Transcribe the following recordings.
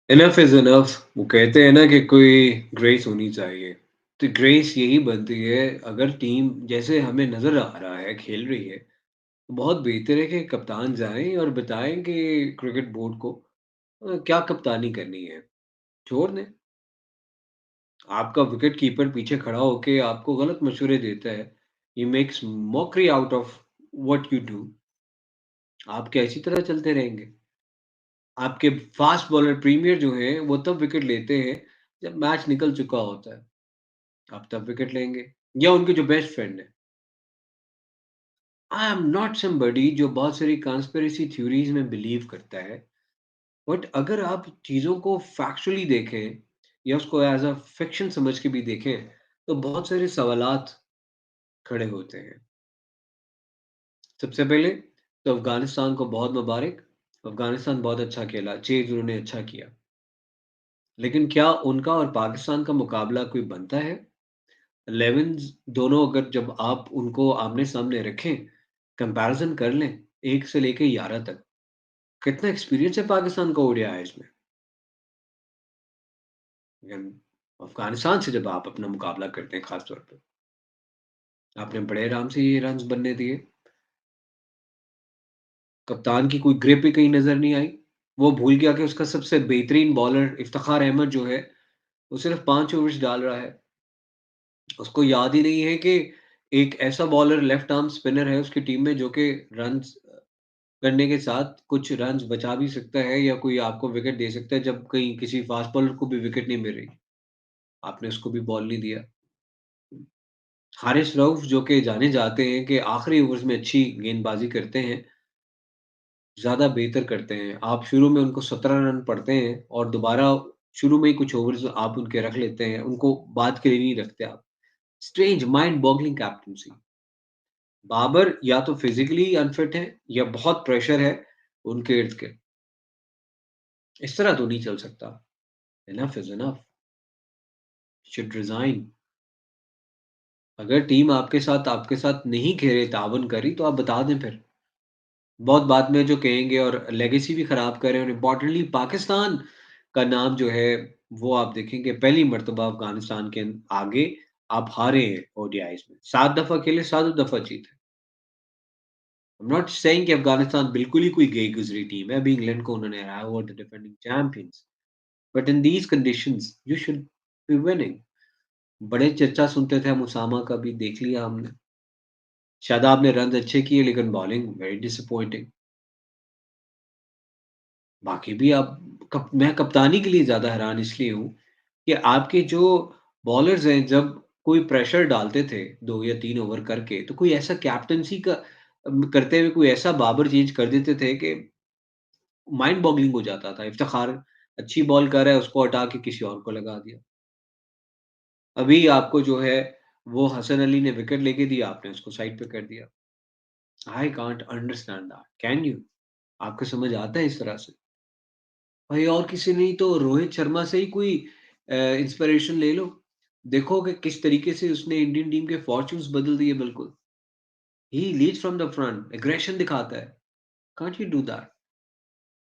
Enough is enough. वो कहते हैं ना कि कोई ग्रेस होनी चाहिए। तो ग्रेस यही बनती है अगर टीम जैसे हमें नजर आ रहा है खेल रही है, तो बहुत बेहतर है कि कप्तान जाएं और बताएं कि क्रिकेट बोर्ड को क्या कप्तानी करनी है। छोड़ दें। आपका विकेट कीपर पीछे खड़ा होके आपको गलत मशवरे देता है। He makes mockery out of what you do. आप क्या इसी तरह चलते रहेंगे? आपके फास्ट बॉलर प्रीमियर जो हैं वो तब विकेट लेते हैं जब मैच निकल चुका होता है। आप तब विकेट लेंगे या उनके जो बेस्ट फ्रेंड है। आई एम नॉट समबडी जो बहुत सारी कॉन्स्पिरेसी थ्योरीज में बिलीव करता है। बट अगर आप चीज़ों को फैक्चुअली देखें या उसको एज अ फिक्शन समझ के भी देखें, तो बहुत सारे सवालात खड़े होते हैं। सबसे पहले तो अफगानिस्तान को बहुत मुबारक। अफगानिस्तान बहुत अच्छा खेला, चेज उन्होंने अच्छा किया। लेकिन क्या उनका और पाकिस्तान का मुकाबला कोई बनता है? 11 दोनों अगर जब आप उनको आमने-सामने रखें, कंपैरिज़न कर लें 1 से लेके 11 तक, कितना एक्सपीरियंस है पाकिस्तान का ओडीआईज़ में। लेकिन अफ़गानिस्तान से जब आप अपना मुकाबला करते हैं ख़ास तौर पे, आपने बड़े आराम से ये रन्स बनने दिए। कप्तान की कोई ग्रिप ही कहीं नज़र नहीं आई। वो भूल गया कि उसका सबसे बेहतरीन बॉलर इफ्तिख़ार अहमद जो है, वो सिर्फ़ 5 ओवर्स डाल रहा है। उसको याद ही नहीं है कि एक ऐसा बॉलर लेफ्ट आर्म स्पिनर है उसकी टीम में जो कि रन्स करने के साथ कुछ रन्स बचा भी सकता है या कोई आपको विकेट दे सकता है जब कहीं किसी फास्ट बॉलर को भी विकेट नहीं मिल रही। आपने उसको भी बॉल नहीं दिया। हारिस रऊफ जो कि जाने जाते हैं कि आखिरी ओवर्स में अच्छी गेंदबाजी करते हैं, ज़्यादा बेहतर करते हैं। आप शुरू में उनको 17 रन पड़ते हैं और दोबारा शुरू में ही कुछ ओवर्स आप उनके रख लेते हैं, उनको बाद के लिए नहीं रखते आप। Strange mind boggling captaincy. Babar या तो फिज़िकली अनफिट है या बहुत प्रेशर है उनके इर्द-गिर्द। इस तरह तो नहीं चल सकता। Enough is enough. Should resign. अगर टीम आपके साथ नहीं खेले ताउन करी तो आप बता दें फिर। बहुत बाद में जो कहेंगे और लेगेसी भी खराब कर रहे हैं और इम्पोर्टेंटली पाकिस्तान का नाम जो है वो आप देखेंगे पहली मर्तबा अफ़गानिस्तान के आगे आप हारे हैं ओडीआईज़ में। 7 दफ़ा खेले, सातों दफ़ा जीते। आई एम नॉट सेइंग कि अफ़गानिस्तान बिल्कुल ही कोई गई-गुज़री टीम है। अभी इंग्लैंड को उन्होंने हराया हुआ the defending champions. But in these conditions you should be winning. बड़े चर्चा सुनते थे हम उसामा का भी देख लिया हमने। शादाब ने रन्स अच्छे किए लेकिन बॉलिंग वेरी डिसअपॉइंटिंग। बाकी भी आप मैं कप्तानी के लिए ज़्यादा हैरान इसलिए हूँ कि आपके जो बॉलर्स हैं जब कोई प्रेशर डालते थे 2 या 3 ओवर करके तो कोई ऐसा कैप्टेंसी का करते हुए कोई ऐसा बाबर चेंज कर देते थे कि माइंड बॉगलिंग हो जाता था। इफ्तिखार अच्छी बॉल कर रहा है उसको हटा के किसी और को लगा दिया। अभी आपको जो है वो हसन अली ने विकेट लेके दिया, आपने उसको साइड पे कर दिया। I can't understand that, can you? आपको समझ आता है इस तरह से? भाई और किसी नहीं तो रोहित शर्मा से ही कोई इंस्पिरेशन ले लो। देखो कि किस तरीके से उसने इंडियन टीम के फॉर्च्यून्स बदल दिए बिल्कुल। He leads from the front, aggression दिखाता है। Can't you do that?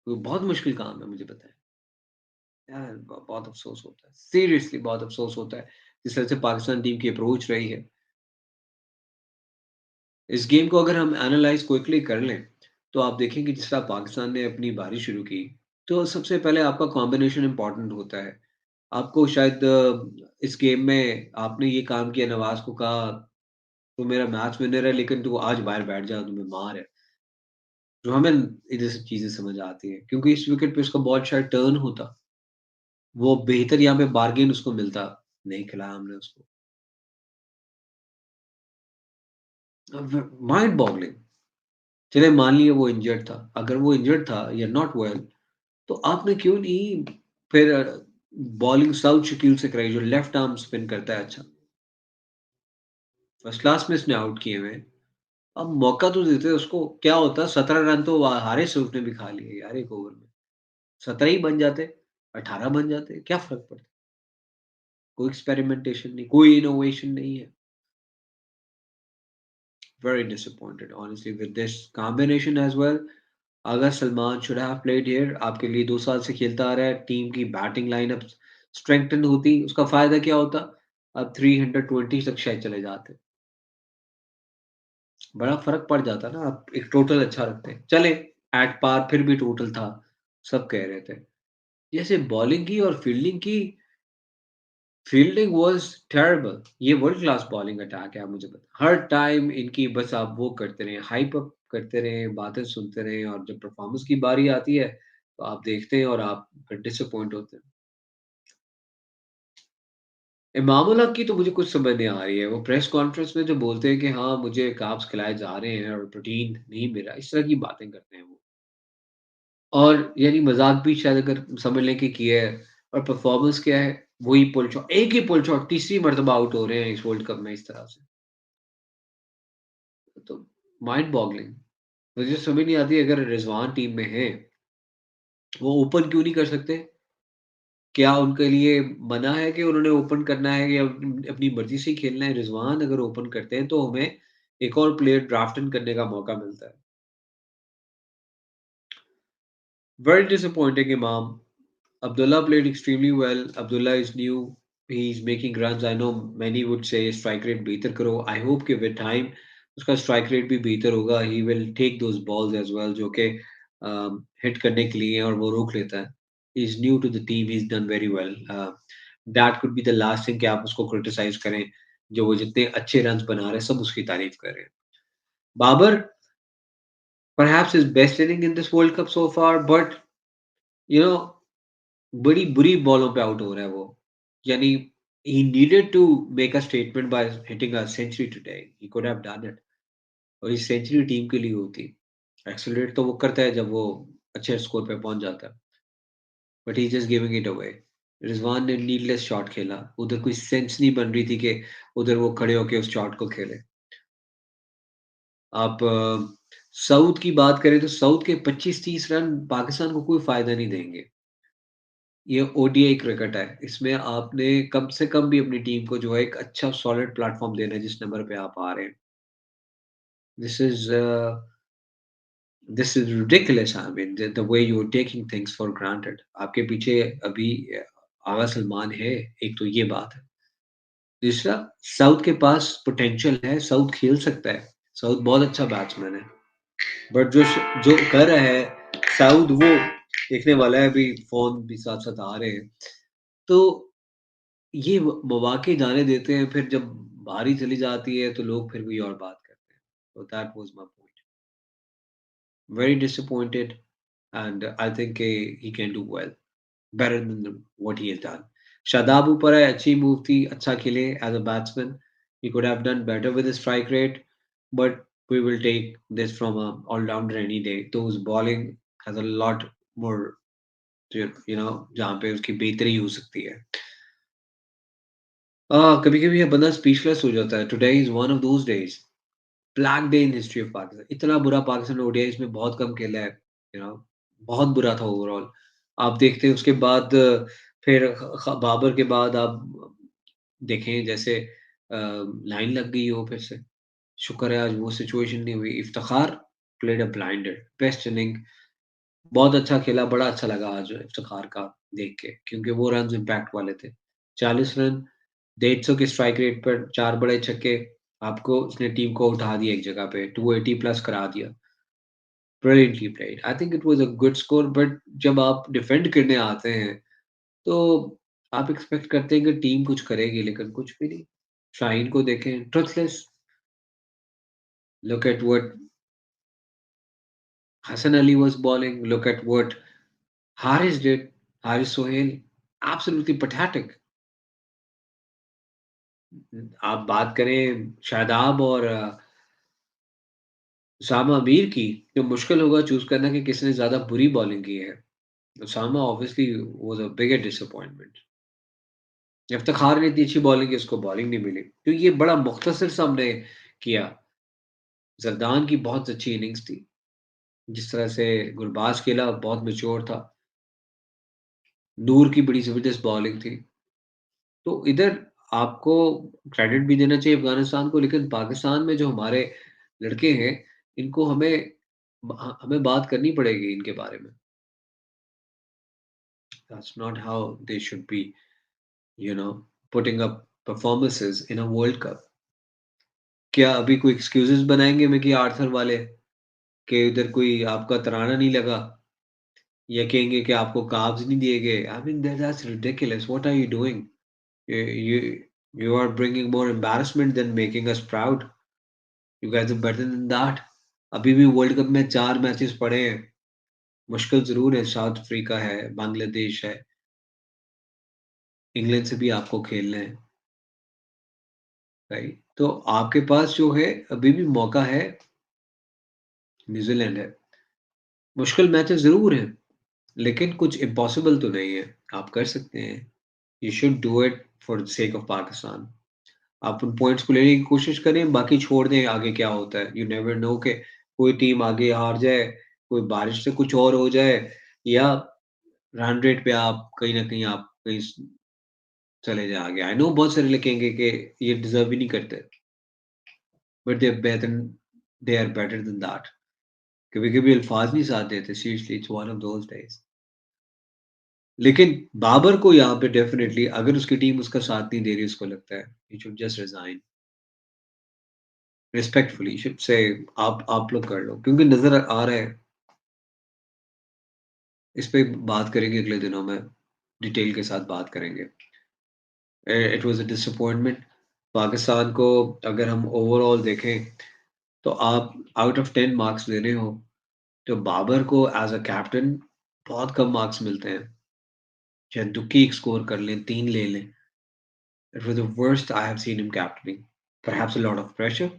तो बहुत मुश्किल काम है मुझे पता है। यार बहुत अफ़सोस होता है। सीरियसली बहुत अफ़सोस होता है, जिस तरह से पाकिस्तान टीम की अप्रोच रही है। इस गेम को अगर हम एनालाइज़ क्विकली कर लें, तो आप देखेंगे जिस तरह पाकिस्तान ने अपनी बारी शुरू की, तो सबसे पहले आपका कॉम्बिनेशन इम्पोर्टेंट होता है। आपको शायद इस गेम में आपने ये काम किया, नवाज़ को कहा, "तू मेरा मैच विनर है, लेकिन तू आज बाहर बैठ जा, तुम्हें मार है।" जो हमें इधर से चीज़ें समझ आती हैं, क्योंकि इस विकेट पे उसका बॉल शायद टर्न होता, वो बेहतर यहाँ पे बार्गेन उसको मिलता, नहीं खिलाया हमने उसको। Mind boggling. चलिए मान लिए वो इंजर्ड था, अगर वो इंजर्ड था या नॉट वेल तो आपने क्यों नहीं फिर बॉलिंग साउथ शकील से कराई जो लेफ्ट आर्म स्पिन करता है अच्छा। फर्स्ट क्लास में इसने आउट किए हुए हैं। अब मौका तो देते उसको, क्या होता 17 रन तो हारिस रऊफ ने भी खा लिए यार एक ओवर में। 17 ही बन जाते, 18 बन जाते, क्या फ़र्क पड़ता? कोई एक्सपेरिमेंटेशन नहीं, कोई इनोवेशन नहीं है। Very disappointed honestly with this combination as well। Agha Salman should have played here, आपके लिए 2 साल से खेलता आ रहा है, टीम की बैटिंग लाइनअप स्ट्रेंथन होती, उसका फ़ायदा क्या होता? अब 320 तक शायद चले जाते। बड़ा फ़र्क पड़ जाता ना, आप एक टोटल अच्छा रखते। चलें, एट पार फिर भी टोटल था, सब कह रहे थे। जैसे बॉलिंग की और फील्डिंग वाज़ टेरिबल। ये वर्ल्ड क्लास बॉलिंग अटैक है, आप मुझे हर टाइम इनकी बस आप वो करते रहें, हाइप अप करते रहें, बातें सुनते रहें और जब परफ़ॉर्मेंस की बारी आती है, तो आप देखते हैं और आप फिर डिसअपॉइंट होते हैं। इमामुल हक की तो मुझे कुछ समझ नहीं आ रही है। वो प्रेस कॉन्फ्रेंस में जो बोलते हैं कि हाँ, मुझे कार्ब्स खिलाए जा रहे हैं और प्रोटीन नहीं मिल रहा, इस तरह की बातें करते हैं वो। और यानी मज़ाक भी शायद अगर समझ लें कि किया है और परफ़ॉर्मेंस क्या है, वही पुल शॉट एक ही पुल शॉट तीसरी मर्तबा आउट हो रहे हैं इस वर्ल्ड कप में इस तरह से। तो माइंड बॉगलिंग मुझे समझ नहीं आती अगर रिज़वान टीम में है, वो ओपन क्यों नहीं कर सकते? क्या उनके लिए मना है कि उन्होंने ओपन करना है या अपनी मर्ज़ी से ही खेलना है? रिज़वान अगर ओपन करते हैं तो हमें एक और प्लेयर ड्राफ्ट इन करने का मौका मिलता है। Very disappointing, Imam. Abdullah played extremely well. Abdullah is new. He's making runs. I know many would say strike rate बेहतर करो. I hope कि with time उसका strike rate भी बेहतर होगा. He will take those balls as well जो कि hit करने के लिए हैं और वो रोक लेता है. He's new to the team. He's done very well. That could be the last thing कि आप उसको criticize करें. जो वो जितने अच्छे runs बना रहे हैं सब उसकी तारीफ कर रहे हैं. Babar perhaps his best inning in this World Cup so far, but you know बड़ी बुरी बॉलों पे आउट हो रहा है वो। यानी he needed to make a statement by hitting a century today. He could have done it. और ये सेंचुरी टीम के लिए होती। एक्सेलरेट तो वो करता है जब वो अच्छे स्कोर पे पहुँच जाता है। But he is just giving it away. Rizwan ने नीडलेस शॉट खेला। उधर कोई सेंस नहीं बन रही थी कि उधर वो खड़े होके उस शॉट को खेले। आप साउथ की बात करें तो साउथ के 25-30 रन पाकिस्तान को कोई फ़ायदा नहीं देंगे। ये ओडीआई क्रिकेट है। इसमें आपने कम से कम भी अपनी टीम को जो है एक अच्छा सॉलिड प्लेटफ़ॉर्म देना है जिस नंबर पे आप आ रहे हैं। This is this is ridiculous I mean the way you are taking things for granted. आपके पीछे अभी आगा सलमान है, एक तो ये बात है। दूसरा साउथ के पास पोटेंशियल है, साउथ खेल सकता है। साउथ बहुत अच्छा बैट्समैन है। बट जो कर रहा है साउथ वो देखने वाला है अभी फ़ॉर्म भी साथ-साथ आ रहे हैं। तो ये मौवाक़े जाने देते हैं, फिर जब बारी चली जाती है, तो लोग फिर कोई और बात करते हैं। So that was my point. Very disappointed, and I think he can do well, better than what he has done. Shadab ऊपर है, अच्छी मूव थी, अच्छा खेले as a batsman. He could have done better with his strike rate, but we will take this from a all-rounder any day. तो उस bowling has a lot more, जहाँ पे उसकी बेहतरी हो सकती है। कभी-कभी ये बंदा स्पीचलेस हो जाता है। Today is one of those days, black day in history of Pakistan. इतना बुरा पाकिस्तान ओडीआईज़ में बहुत कम खेला है, बहुत बुरा था ओवरऑल। आप देखते हैं उसके बाद फिर ख ख बाबर के बाद आप देखें जैसे लाइन लग गई हो फिर से। शुक्र है आज वो सिचुएशन नहीं हुई। Iftikhar played a blinder, best inning बहुत अच्छा खेला, बड़ा अच्छा लगा आज इफ्तिखार का देख के, क्योंकि वो रन्स इम्पैक्ट वाले थे। 40 रन 150 के स्ट्राइक रेट पर 4 बड़े छक्के, आपको उसने टीम को उठा दिया एक जगह पे, 280 प्लस करा दिया। Brilliantly played. I think it was a good score but जब आप डिफेंड करने आते हैं, तो आप एक्सपेक्ट करते हैं कि टीम कुछ करेगी, लेकिन कुछ भी नहीं। शाहीन को देखें, truthless, look at what Hasan Ali was bowling, look at what Haris did, Haris Sohail, absolutely pathetic. आप बात करें शादाब और उसामा मीर की, तो मुश्किल होगा चूज़ करना कि किसने ज़्यादा बुरी बॉलिंग की है। Usama obviously was a bigger disappointment. Iftikhar ने इतनी अच्छी बॉलिंग की, उसको बॉलिंग नहीं मिली। तो ये बड़ा मुख्तसर सा हमने किया। ज़रदान की बहुत अच्छी इनिंग्स थी। जिस तरह से गुरबाज खेला बहुत मैच्योर था। नूर की बड़ी ज़बरदस्त बॉलिंग थी। तो इधर आपको क्रेडिट भी देना चाहिए अफ़गानिस्तान को, लेकिन पाकिस्तान में जो हमारे लड़के हैं, इनको हमें हमें बात करनी पड़ेगी इनके बारे में। That's not how they should be, you know, putting up performances in a world cup. क्या अभी कोई एक्सक्यूजेस बनाएंगे मिकी आर्थर वाले कि उधर कोई आपका तराना नहीं लगा, या कहेंगे कि आपको कार्ब्स नहीं दिए गए? I mean that's ridiculous, what are you doing? you you are bringing more embarrassment than making us proud. You guys are better than that. अभी भी वर्ल्ड कप में 4 मैचेस पड़े हैं। मुश्किल ज़रूर है, साउथ अफ्रीका है, बांग्लादेश है, इंग्लैंड से भी आपको खेलना है, राइट? तो आपके पास जो है अभी भी मौका है, न्यूज़ीलैंड है। मुश्किल मैचेस ज़रूर हैं, लेकिन कुछ इम्पॉसिबल तो नहीं है। आप कर सकते हैं। You should do it for the sake of Pakistan. आप उन पॉइंट्स को लेने की कोशिश करें, बाकी छोड़ दें आगे क्या होता है। यू नेवर नो कि कोई टीम आगे हार जाए, कोई बारिश से कुछ और हो जाए, या रन रेट पे आप कहीं न कहीं आप कहीं स चले जाएँ आगे। आई नो बहुत सारे लोग कहेंगे कि ये डिज़र्व ही नहीं करते, but they are better than that. कभी-कभी अल्फाज नहीं साथ देते, seriously it's one of those days. लेकिन बाबर को यहाँ पे डेफिनिटली, अगर उसकी टीम उसका साथ नहीं दे रही, उसको लगता है, he should just resign. Respectfully should say आप लोग कर लो, क्योंकि नज़र आ रहा है। इस पे बात करेंगे अगले दिनों में, डिटेल के साथ बात करेंगे। It was a disappointment. Pakistan को अगर हम ओवरऑल देखें, तो आप आउट ऑफ 10 मार्क्स देने हो, तो बाबर को एज़ अ कैप्टन बहुत कम मार्क्स मिलते हैं। चाहे दुक्की एक स्कोर कर लें, 3 ले लें। It was the worst I have seen him captaining. Perhaps a lot of pressure.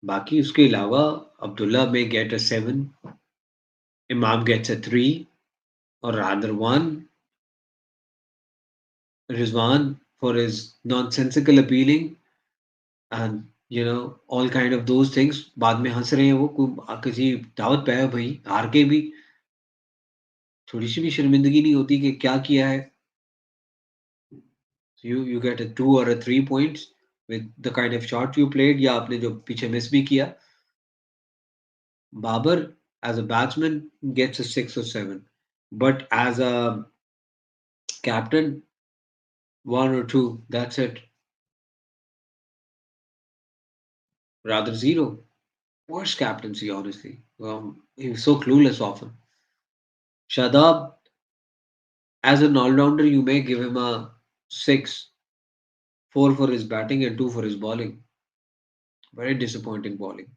बाकी उसके अलावा Abdullah may get a 7, Imam gets a 3, or rather 1. Rizwan for his nonsensical appealing and all kind of those things। बाद में हंस रहे हैं वो, किसी दावत पे है भाई, हार के भी थोड़ी सी भी शर्मिंदगी नहीं होती कि क्या किया है। You get a 2 or a 3 points with the kind of shot you played, या आपने जो पीछे मिस भी किया। Babar as a batsman gets a 6 or 7, but as a captain, 1 or 2, that's it, rather 0. Worst captaincy, honestly. He was so clueless often. Shadab, as an all-rounder, you may give him a 6, 4 for his batting and 2 for his bowling. Very disappointing bowling.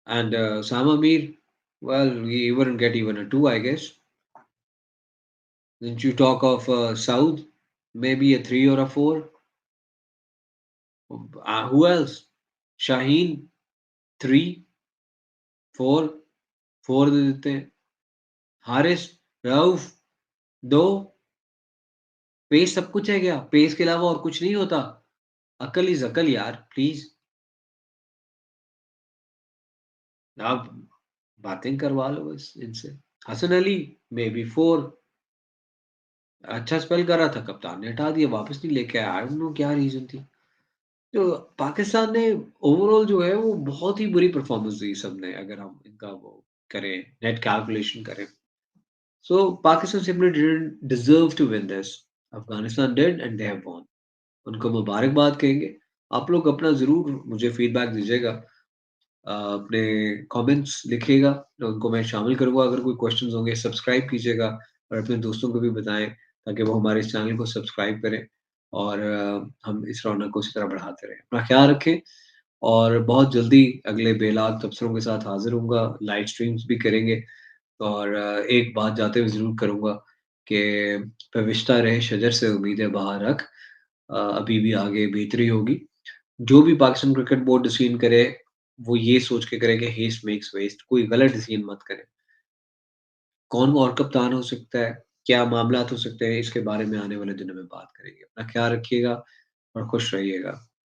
And Sam Amir, well, he wouldn't get even a 2, I guess. Then you talk of Saud, maybe a 3 or a 4. Who else? Shaheen, 3, 4, 4 दे देते हैं। Haris, Rauf, 2। Pace सब कुछ है क्या? Pace के अलावा और कुछ नहीं होता? अकल इज़ अकल यार, प्लीज़। आप बातें करवा लो बस इनसे। हसन अली, मेबी 4। अच्छा स्पेल कर रहा था, कप्तान ने हटा दिया, वापस नहीं लेके आया। आई डोंट नो क्या रीज़न थी। तो पाकिस्तान ने ओवरऑल जो है वो बहुत ही बुरी परफॉर्मेंस दी सबने, अगर हम इनका वो करें, नेट कैलकुलेशन करें। So Pakistan simply didn't deserve to win this. Afghanistan did and they have won. उनको मुबारकबाद कहेंगे। आप लोग अपना ज़रूर मुझे फीडबैक दीजिएगा। अपने कमेंट्स लिखिएगा, तो उनको मैं शामिल करूँगा। अगर कोई क्वेश्चंस होंगे, सब्सक्राइब कीजिएगा और अपने दोस्तों को भी बताएँ, ताकि वो हमारे इस चैनल को सब्सक्राइब करें और हम इस रौनक को इसी तरह बढ़ाते रहें। अपना ख़्याल रखें और बहुत जल्दी अगले बेलाग तबसरों के साथ हाज़िर होऊँगा। लाइव स्ट्रीम्स भी करेंगे। और एक बात जाते हुए ज़रूर करूँगा कि पेविश्ता रहे शजर से उम्मीदें बाहर रख, अभी भी आगे बेहतरी होगी। जो भी पाकिस्तान क्रिकेट बोर्ड डिसीजन करे, वो ये सोच के करे कि हेस्ट मेक्स वेस्ट, कोई गलत डिसीजन मत करें। कौन और कप्तान हो सकता है, क्या मामलात हो सकते हैं, इसके बारे में आने वाले दिनों में बात करेंगे। अपना ख्याल रखिएगा और खुश रहिएगा।